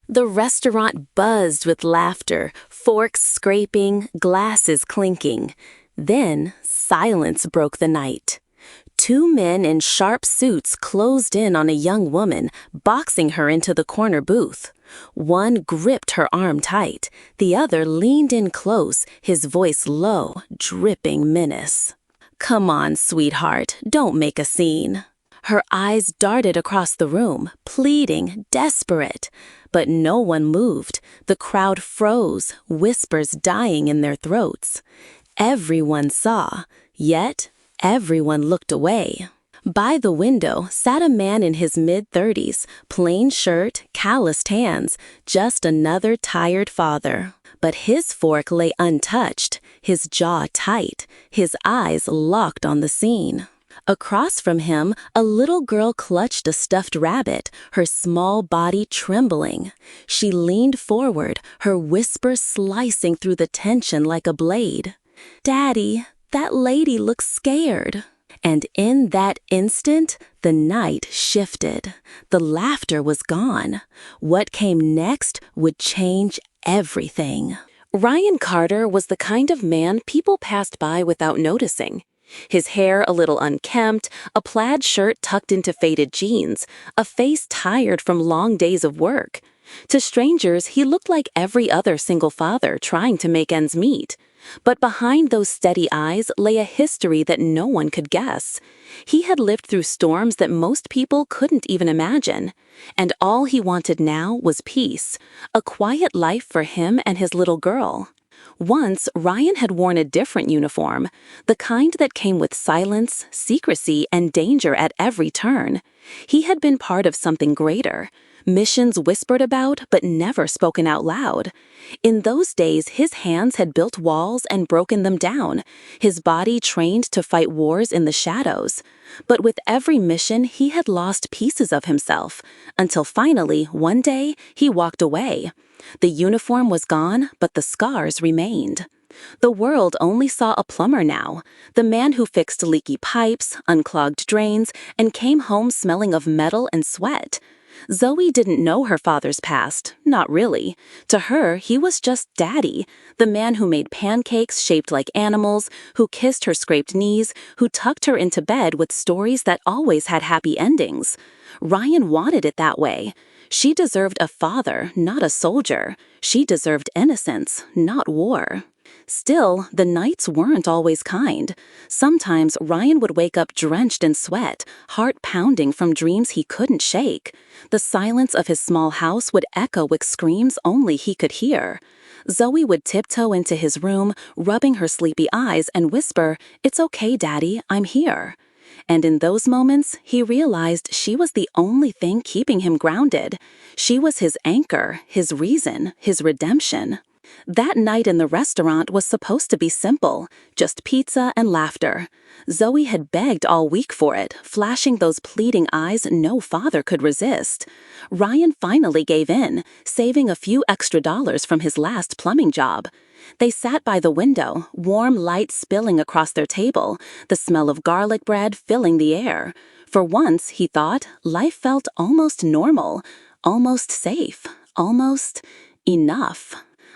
The restaurant buzzed with laughter, forks scraping, glasses clinking. Then silence broke the night. Two men in sharp suits closed in on a young woman, boxing her into the corner booth. One gripped her arm tight, the other leaned in close, his voice low, dripping menace. "Come on, sweetheart, don't make a scene." Her eyes darted across the room, pleading, desperate. But no one moved. The crowd froze, whispers dying in their throats. Everyone saw, yet everyone looked away. By the window sat a man in his mid-30s, plain shirt, calloused hands, just another tired father. But his fork lay untouched, his jaw tight, his eyes locked on the scene. Across from him, a little girl clutched a stuffed rabbit, her small body trembling. She leaned forward, her whisper slicing through the tension like a blade. "Daddy, that lady looks scared." And in that instant, the night shifted. The laughter was gone. What came next would change everything. Ryan Carter was the kind of man people passed by without noticing. His hair a little unkempt, a plaid shirt tucked into faded jeans, a face tired from long days of work. To strangers, he looked like every other single father trying to make ends meet. But behind those steady eyes lay a history that no one could guess. He had lived through storms that most people couldn't even imagine. And all he wanted now was peace, a quiet life for him and his little girl. Once, Ryan had worn a different uniform, the kind that came with silence, secrecy, and danger at every turn. He had been part of something greater, missions whispered about but never spoken out loud. In those days, his hands had built walls and broken them down, his body trained to fight wars in the shadows. But with every mission, he had lost pieces of himself, until finally, one day, he walked away. The uniform was gone, but the scars remained. The world only saw a plumber now, the man who fixed leaky pipes, unclogged drains, and came home smelling of metal and sweat. Zoe didn't know her father's past, not really. To her, he was just Daddy, the man who made pancakes shaped like animals, who kissed her scraped knees, who tucked her into bed with stories that always had happy endings. Ryan wanted it that way. She deserved a father, not a soldier. She deserved innocence, not war. Still, the nights weren't always kind. Sometimes Ryan would wake up drenched in sweat, heart pounding from dreams he couldn't shake. The silence of his small house would echo with screams only he could hear. Zoe would tiptoe into his room, rubbing her sleepy eyes and whisper, "It's okay, Daddy, I'm here." And in those moments, he realized she was the only thing keeping him grounded. She was his anchor, his reason, his redemption. That night in the restaurant was supposed to be simple, just pizza and laughter. Zoe had begged all week for it, flashing those pleading eyes no father could resist. Ryan finally gave in, saving a few extra dollars from his last plumbing job. They sat by the window, warm light spilling across their table, the smell of garlic bread filling the air. For once, he thought, life felt almost normal, almost safe, almost enough.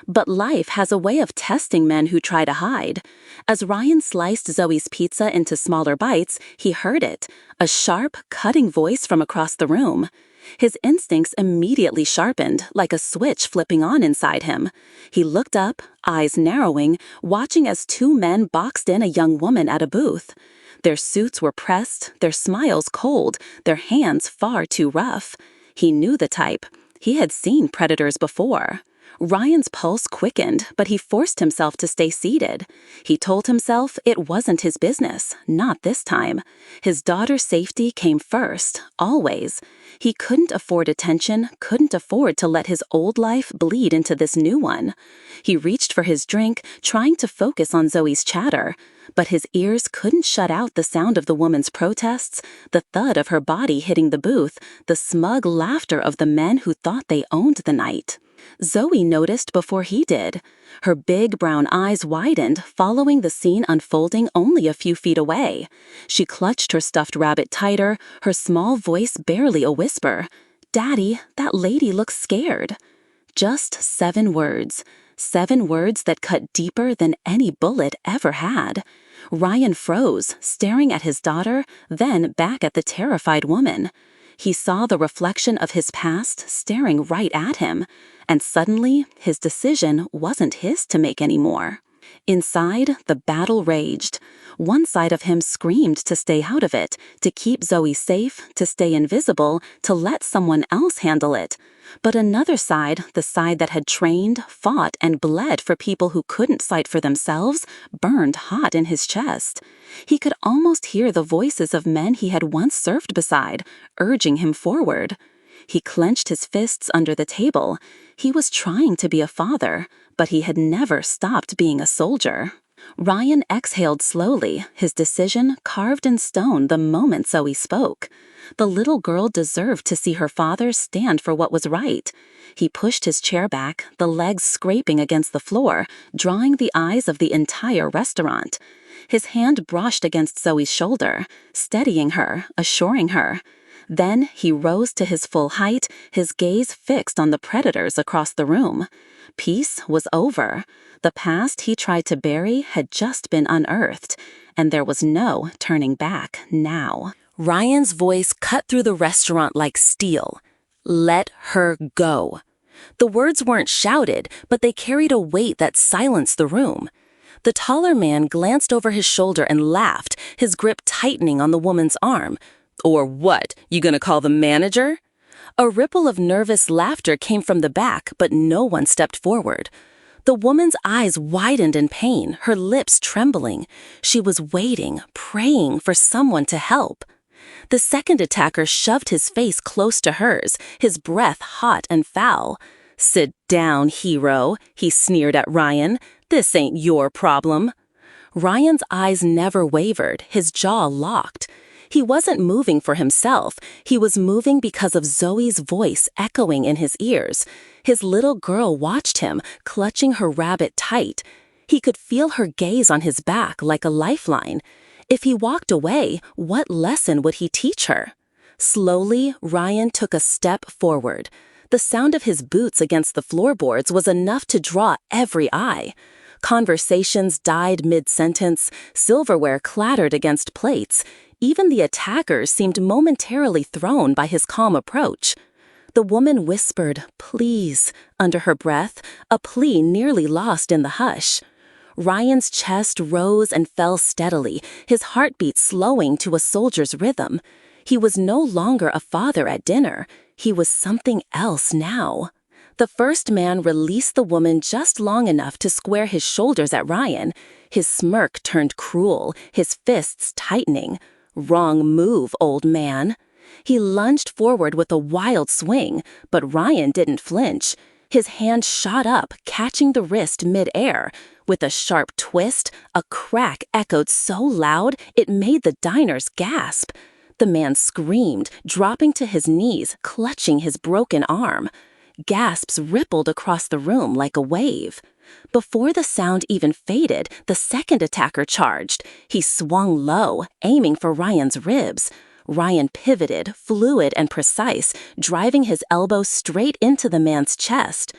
But life has a way of testing men who try to hide. As Ryan sliced Zoe's pizza into smaller bites, he heard it, a sharp, cutting voice from across the room. His instincts immediately sharpened, like a switch flipping on inside him. He looked up, eyes narrowing, watching as two men boxed in a young woman at a booth. Their suits were pressed, their smiles cold, their hands far too rough. He knew the type. He had seen predators before. Ryan's pulse quickened, but he forced himself to stay seated. He told himself it wasn't his business, not this time. His daughter's safety came first, always. He couldn't afford attention, couldn't afford to let his old life bleed into this new one. He reached for his drink, trying to focus on Zoe's chatter. But his ears couldn't shut out the sound of the woman's protests, the thud of her body hitting the booth, the smug laughter of the men who thought they owned the night. Zoe noticed before he did. Her big brown eyes widened, following the scene unfolding only a few feet away. She clutched her stuffed rabbit tighter, her small voice barely a whisper. "Daddy, that lady looks scared." Just 7 words. 7 words that cut deeper than any bullet ever had. Ryan froze, staring at his daughter, then back at the terrified woman. He saw the reflection of his past staring right at him, and suddenly his decision wasn't his to make anymore. Inside, the battle raged. One side of him screamed to stay out of it, to keep Zoe safe, to stay invisible, to let someone else handle it. But another side, the side that had trained, fought, and bled for people who couldn't fight for themselves, burned hot in his chest. He could almost hear the voices of men he had once served beside, urging him forward. He clenched his fists under the table. He was trying to be a father, but he had never stopped being a soldier. Ryan exhaled slowly, his decision carved in stone the moment Zoe spoke. The little girl deserved to see her father stand for what was right. He pushed his chair back, the legs scraping against the floor, drawing the eyes of the entire restaurant. His hand brushed against Zoe's shoulder, steadying her, assuring her. Then he rose to his full height, his gaze fixed on the predators across the room. Peace was over. The past he tried to bury had just been unearthed, and there was no turning back now. Ryan's voice cut through the restaurant like steel. Let her go. The words weren't shouted, but they carried a weight that silenced the room. The taller man glanced over his shoulder and laughed, his grip tightening on the woman's arm. Or what? You gonna call the manager? A ripple of nervous laughter came from the back, but no one stepped forward. The woman's eyes widened in pain, her lips trembling. She was waiting, praying for someone to help. The second attacker shoved his face close to hers, his breath hot and foul. "Sit down, hero," he sneered at Ryan. "This ain't your problem." Ryan's eyes never wavered, his jaw locked. He wasn't moving for himself. He was moving because of Zoe's voice echoing in his ears. His little girl watched him, clutching her rabbit tight. He could feel her gaze on his back like a lifeline. If he walked away, what lesson would he teach her? Slowly, Ryan took a step forward. The sound of his boots against the floorboards was enough to draw every eye. Conversations died mid-sentence, silverware clattered against plates. Even the attackers seemed momentarily thrown by his calm approach. The woman whispered, "Please," under her breath, a plea nearly lost in the hush. Ryan's chest rose and fell steadily, his heartbeat slowing to a soldier's rhythm. He was no longer a father at dinner. He was something else now. The first man released the woman just long enough to square his shoulders at Ryan. His smirk turned cruel, his fists tightening. "Wrong move, old man." He lunged forward with a wild swing, but Ryan didn't flinch. His hand shot up, catching the wrist mid-air. With a sharp twist, a crack echoed so loud it made the diners gasp. The man screamed, dropping to his knees, clutching his broken arm. Gasps rippled across the room like a wave. Before the sound even faded, the second attacker charged. He swung low, aiming for Ryan's ribs. Ryan pivoted, fluid and precise, driving his elbow straight into the man's chest.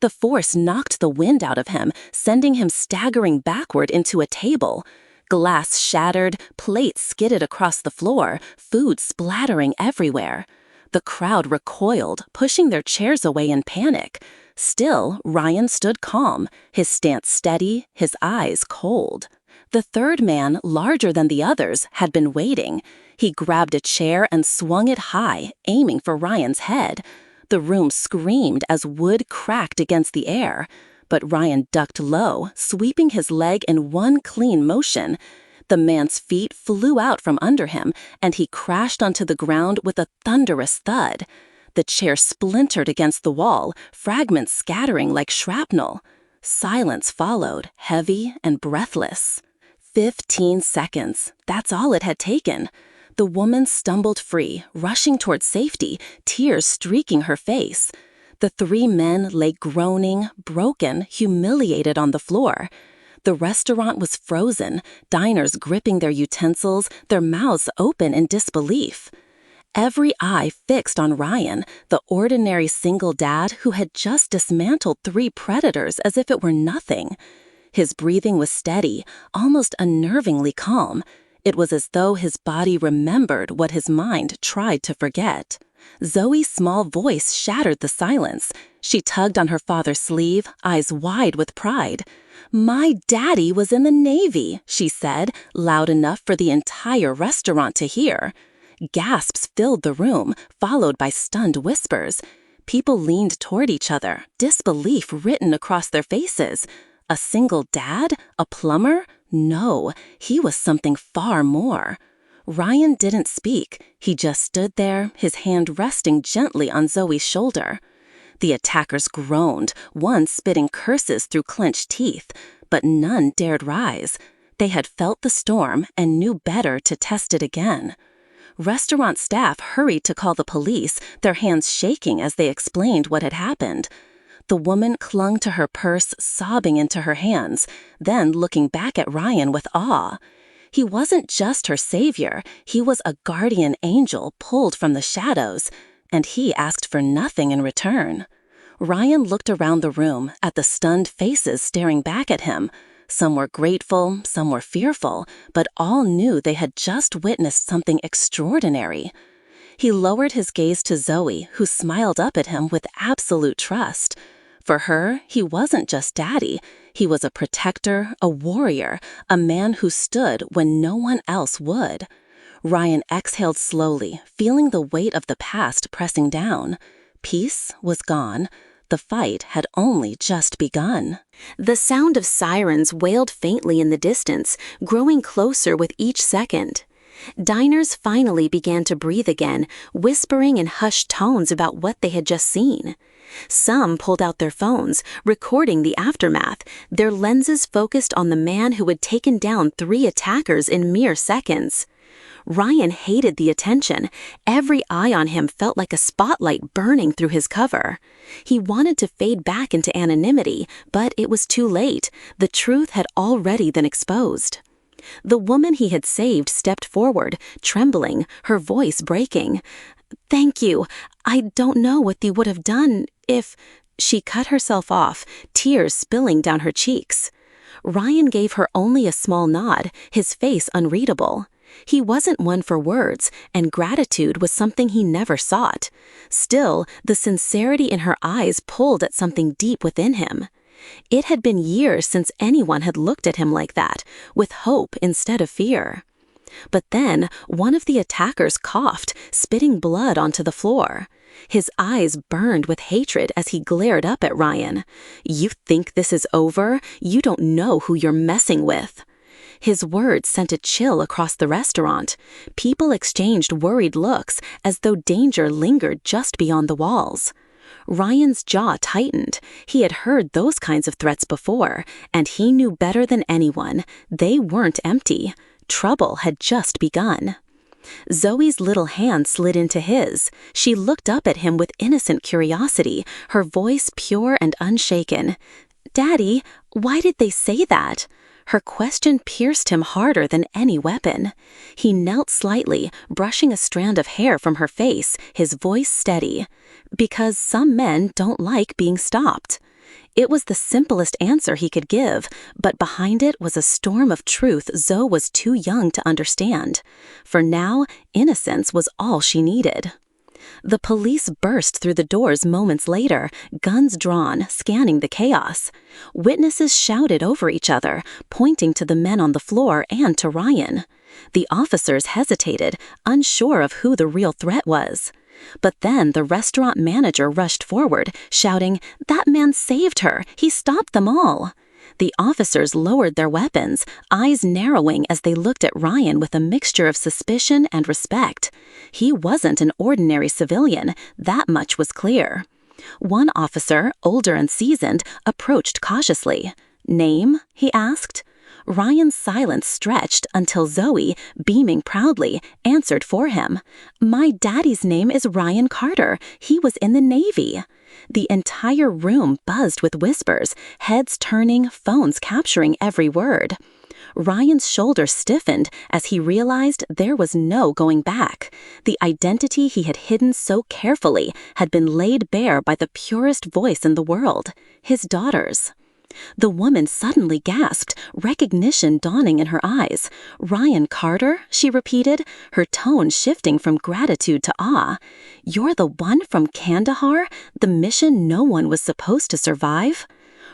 The force knocked the wind out of him, sending him staggering backward into a table. Glass shattered, plates skidded across the floor, food splattering everywhere. The crowd recoiled, pushing their chairs away in panic. Still, Ryan stood calm, his stance steady, his eyes cold. The third man, larger than the others, had been waiting. He grabbed a chair and swung it high, aiming for Ryan's head. The room screamed as wood cracked against the air. But Ryan ducked low, sweeping his leg in one clean motion. The man's feet flew out from under him, and he crashed onto the ground with a thunderous thud. The chair splintered against the wall, fragments scattering like shrapnel. Silence followed, heavy and breathless. 15 seconds. That's all it had taken. The woman stumbled free, rushing toward safety, tears streaking her face. The 3 men lay groaning, broken, humiliated on the floor. The restaurant was frozen, diners gripping their utensils, their mouths open in disbelief. Every eye fixed on Ryan, the ordinary single dad who had just dismantled 3 predators as if it were nothing. His breathing was steady, almost unnervingly calm. It was as though his body remembered what his mind tried to forget. Zoe's small voice shattered the silence. She tugged on her father's sleeve, eyes wide with pride. "My daddy was in the Navy," she said, loud enough for the entire restaurant to hear. Gasps filled the room, followed by stunned whispers. People leaned toward each other, disbelief written across their faces. A single dad? A plumber? No, he was something far more. Ryan didn't speak. He just stood there, his hand resting gently on Zoe's shoulder. The attackers groaned, one spitting curses through clenched teeth, but none dared rise. They had felt the storm and knew better to test it again. Restaurant staff hurried to call the police, their hands shaking as they explained what had happened. The woman clung to her purse, sobbing into her hands, then looking back at Ryan with awe. He wasn't just her savior, he was a guardian angel pulled from the shadows, and he asked for nothing in return. Ryan looked around the room at the stunned faces staring back at him. Some were grateful, some were fearful, but all knew they had just witnessed something extraordinary. He lowered his gaze to Zoe, who smiled up at him with absolute trust. For her, he wasn't just daddy. He was a protector, a warrior, a man who stood when no one else would. Ryan exhaled slowly, feeling the weight of the past pressing down. Peace was gone. The fight had only just begun. The sound of sirens wailed faintly in the distance, growing closer with each second. Diners finally began to breathe again, whispering in hushed tones about what they had just seen. Some pulled out their phones, recording the aftermath, their lenses focused on the man who had taken down 3 attackers in mere seconds. Ryan hated the attention. Every eye on him felt like a spotlight burning through his cover. He wanted to fade back into anonymity, but it was too late. The truth had already been exposed. The woman he had saved stepped forward, trembling, her voice breaking. "Thank you. I don't know what you would have done if—" She cut herself off, tears spilling down her cheeks. Ryan gave her only a small nod, his face unreadable. He wasn't one for words, and gratitude was something he never sought. Still, the sincerity in her eyes pulled at something deep within him. It had been years since anyone had looked at him like that, with hope instead of fear. But then, one of the attackers coughed, spitting blood onto the floor. His eyes burned with hatred as he glared up at Ryan. "You think this is over? You don't know who you're messing with." His words sent a chill across the restaurant. People exchanged worried looks, as though danger lingered just beyond the walls. Ryan's jaw tightened. He had heard those kinds of threats before, and he knew better than anyone. They weren't empty. Trouble had just begun. Zoe's little hand slid into his. She looked up at him with innocent curiosity, her voice pure and unshaken. "Daddy, why did they say that?" Her question pierced him harder than any weapon. He knelt slightly, brushing a strand of hair from her face, his voice steady. "Because some men don't like being stopped." It was the simplest answer he could give, but behind it was a storm of truth Zoe was too young to understand. For now, innocence was all she needed. The police burst through the doors moments later, guns drawn, scanning the chaos. Witnesses shouted over each other, pointing to the men on the floor and to Ryan. The officers hesitated, unsure of who the real threat was. But then the restaurant manager rushed forward, shouting, "That man saved her! He stopped them all!" The officers lowered their weapons, eyes narrowing as they looked at Ryan with a mixture of suspicion and respect. He wasn't an ordinary civilian, that much was clear. One officer, older and seasoned, approached cautiously. "Name?" he asked. Ryan's silence stretched until Zoe, beaming proudly, answered for him. "My daddy's name is Ryan Carter. He was in the Navy." The entire room buzzed with whispers, heads turning, phones capturing every word. Ryan's shoulders stiffened as he realized there was no going back. The identity he had hidden so carefully had been laid bare by the purest voice in the world, his daughter's. The woman suddenly gasped, recognition dawning in her eyes. "Ryan Carter?" she repeated, her tone shifting from gratitude to awe. "You're the one from Kandahar? The mission no one was supposed to survive?"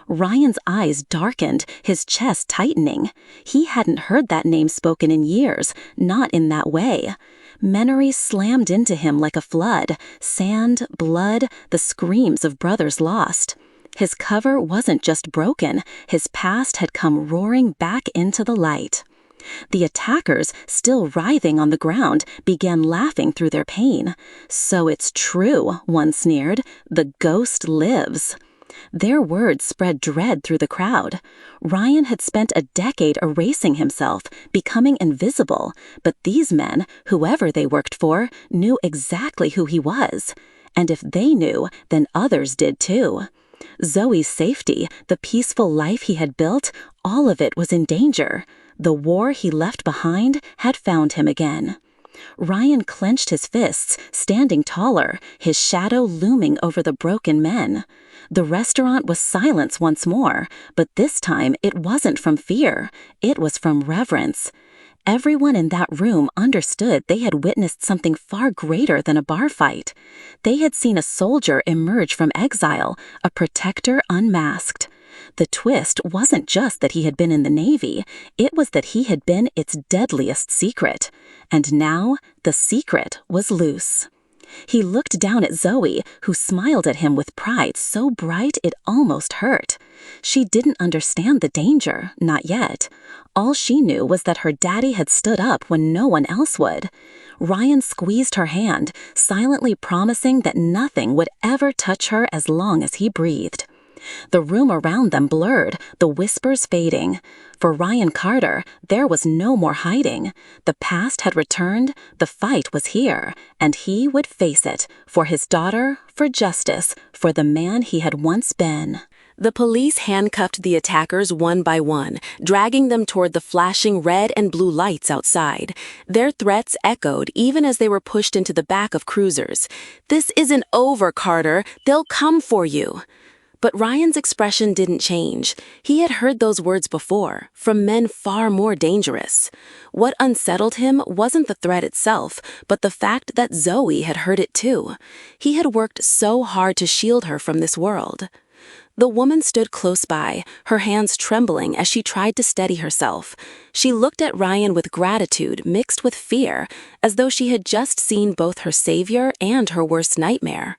Ryan's eyes darkened, his chest tightening. He hadn't heard that name spoken in years, not in that way. Memories slammed into him like a flood: sand, blood, the screams of brothers lost. His cover wasn't just broken, his past had come roaring back into the light. The attackers, still writhing on the ground, began laughing through their pain. "So it's true," one sneered, "the ghost lives." Their words spread dread through the crowd. Ryan had spent a decade erasing himself, becoming invisible, but these men, whoever they worked for, knew exactly who he was. And if they knew, then others did too. Zoe's safety, the peaceful life he had built, all of it was in danger. The war he left behind had found him again. Ryan clenched his fists, standing taller, his shadow looming over the broken men. The restaurant was silence once more, but this time it wasn't from fear. It was from reverence. Everyone in that room understood they had witnessed something far greater than a bar fight. They had seen a soldier emerge from exile, a protector unmasked. The twist wasn't just that he had been in the Navy, it was that he had been its deadliest secret. And now, the secret was loose. He looked down at Zoe, who smiled at him with pride so bright it almost hurt. She didn't understand the danger, not yet. All she knew was that her daddy had stood up when no one else would. Ryan squeezed her hand, silently promising that nothing would ever touch her as long as he breathed. The room around them blurred, the whispers fading. For Ryan Carter, there was no more hiding. The past had returned, the fight was here, and he would face it, for his daughter, for justice, for the man he had once been. The police handcuffed the attackers one by one, dragging them toward the flashing red and blue lights outside. Their threats echoed even as they were pushed into the back of cruisers. "This isn't over, Carter. They'll come for you." But Ryan's expression didn't change. He had heard those words before, from men far more dangerous. What unsettled him wasn't the threat itself, but the fact that Zoe had heard it too. He had worked so hard to shield her from this world. The woman stood close by, her hands trembling as she tried to steady herself. She looked at Ryan with gratitude mixed with fear, as though she had just seen both her savior and her worst nightmare.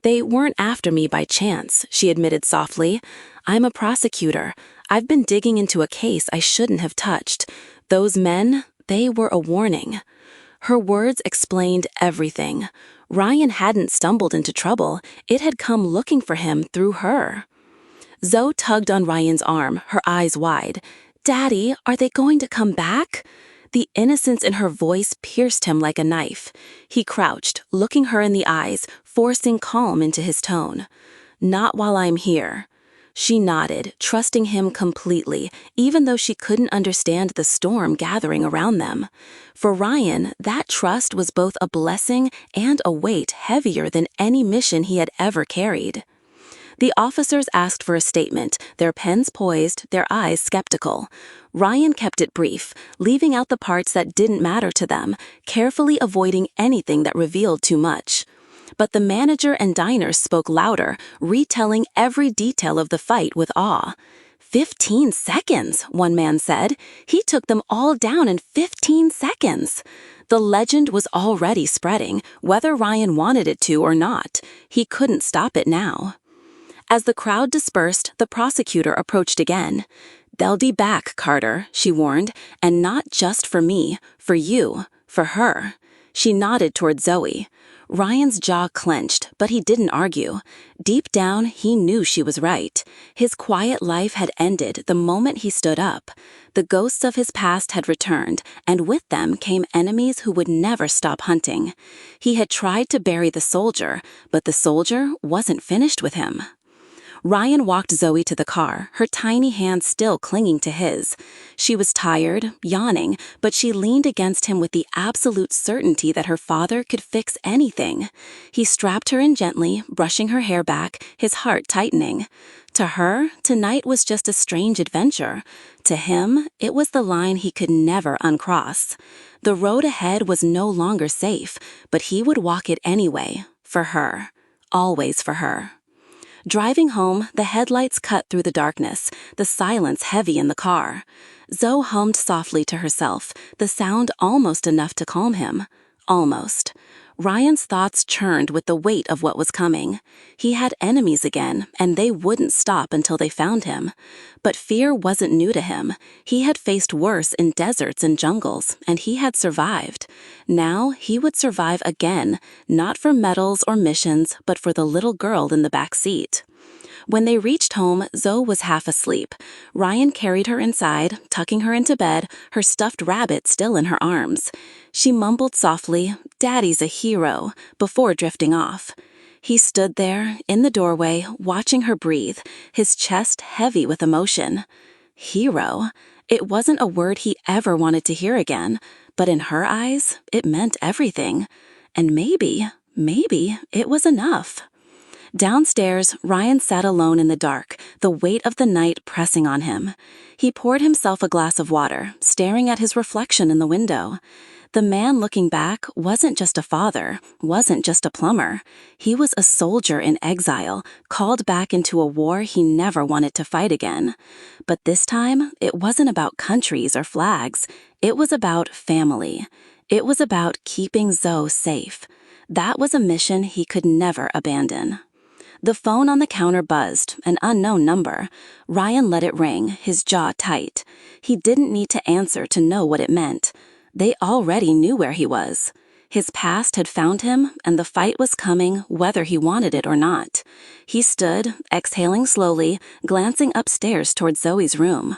"They weren't after me by chance," she admitted softly. "I'm a prosecutor. I've been digging into a case I shouldn't have touched. Those men, they were a warning." Her words explained everything. Ryan hadn't stumbled into trouble. It had come looking for him through her. Zoe tugged on Ryan's arm, her eyes wide. "Daddy, are they going to come back?" The innocence in her voice pierced him like a knife. He crouched, looking her in the eyes, forcing calm into his tone. "Not while I'm here." She nodded, trusting him completely, even though she couldn't understand the storm gathering around them. For Ryan, that trust was both a blessing and a weight heavier than any mission he had ever carried. The officers asked for a statement, their pens poised, their eyes skeptical. Ryan kept it brief, leaving out the parts that didn't matter to them, carefully avoiding anything that revealed too much. But the manager and diners spoke louder, retelling every detail of the fight with awe. 15 seconds, one man said. He took them all down in 15 seconds. The legend was already spreading, whether Ryan wanted it to or not. He couldn't stop it now. As the crowd dispersed, the prosecutor approached again. "They'll be back, Carter," she warned, "and not just for me, for you, for her." She nodded toward Zoe. Ryan's jaw clenched, but he didn't argue. Deep down, he knew she was right. His quiet life had ended the moment he stood up. The ghosts of his past had returned, and with them came enemies who would never stop hunting. He had tried to bury the soldier, but the soldier wasn't finished with him. Ryan walked Zoe to the car, her tiny hand still clinging to his. She was tired, yawning, but she leaned against him with the absolute certainty that her father could fix anything. He strapped her in gently, brushing her hair back, his heart tightening. To her, tonight was just a strange adventure. To him, it was the line he could never uncross. The road ahead was no longer safe, but he would walk it anyway, for her, always for her. Driving home, the headlights cut through the darkness, the silence heavy in the car. Zoe hummed softly to herself, the sound almost enough to calm him. Almost. Ryan's thoughts churned with the weight of what was coming. He had enemies again, and they wouldn't stop until they found him. But fear wasn't new to him. He had faced worse in deserts and jungles, and he had survived. Now he would survive again, not for medals or missions, but for the little girl in the back seat. When they reached home, Zoe was half asleep. Ryan carried her inside, tucking her into bed, her stuffed rabbit still in her arms. She mumbled softly, "Daddy's a hero," before drifting off. He stood there, in the doorway, watching her breathe, his chest heavy with emotion. Hero? It wasn't a word he ever wanted to hear again, but in her eyes, it meant everything. And maybe it was enough. Downstairs, Ryan sat alone in the dark, the weight of the night pressing on him. He poured himself a glass of water, staring at his reflection in the window. The man looking back wasn't just a father, wasn't just a plumber. He was a soldier in exile, called back into a war he never wanted to fight again. But this time, it wasn't about countries or flags. It was about family. It was about keeping Zoe safe. That was a mission he could never abandon. The phone on the counter buzzed, an unknown number. Ryan let it ring, his jaw tight. He didn't need to answer to know what it meant. They already knew where he was. His past had found him, and the fight was coming whether he wanted it or not. He stood, exhaling slowly, glancing upstairs toward Zoe's room.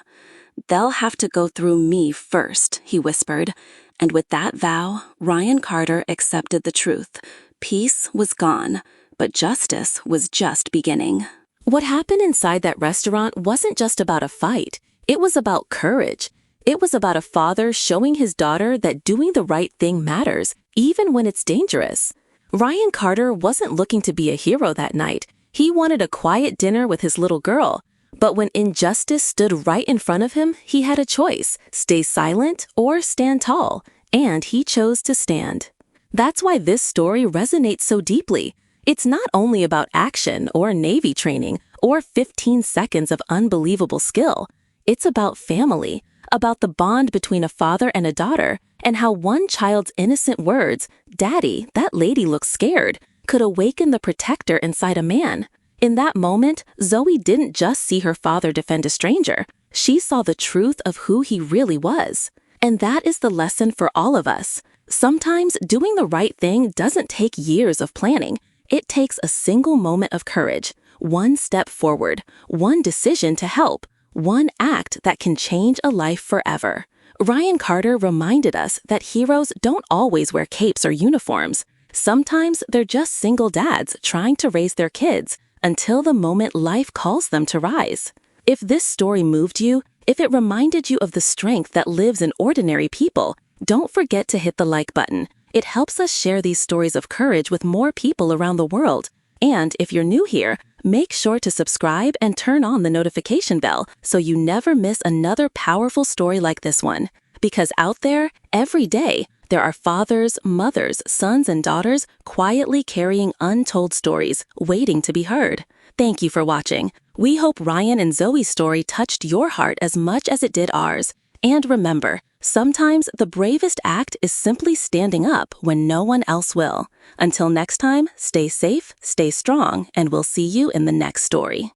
"They'll have to go through me first," he whispered. And with that vow, Ryan Carter accepted the truth. Peace was gone. But justice was just beginning. What happened inside that restaurant wasn't just about a fight. It was about courage. It was about a father showing his daughter that doing the right thing matters, even when it's dangerous. Ryan Carter wasn't looking to be a hero that night. He wanted a quiet dinner with his little girl. But when injustice stood right in front of him, he had a choice: stay silent or stand tall. And he chose to stand. That's why this story resonates so deeply. It's not only about action or Navy training or 15 seconds of unbelievable skill. It's about family, about the bond between a father and a daughter, and how one child's innocent words, "Daddy, that lady looks scared," could awaken the protector inside a man. In that moment, Zoe didn't just see her father defend a stranger. She saw the truth of who he really was. And that is the lesson for all of us. Sometimes doing the right thing doesn't take years of planning. It takes a single moment of courage, one step forward, one decision to help, one act that can change a life forever. Ryan Carter reminded us that heroes don't always wear capes or uniforms. Sometimes they're just single dads trying to raise their kids until the moment life calls them to rise. If this story moved you, if it reminded you of the strength that lives in ordinary people, don't forget to hit the like button. It helps us share these stories of courage with more people around the world. And if you're new here, make sure to subscribe and turn on the notification bell so you never miss another powerful story like this one. Because out there, every day, there are fathers, mothers, sons, and daughters quietly carrying untold stories, waiting to be heard. Thank you for watching. We hope Ryan and Zoe's story touched your heart as much as it did ours. And remember, sometimes the bravest act is simply standing up when no one else will. Until next time, stay safe, stay strong, and we'll see you in the next story.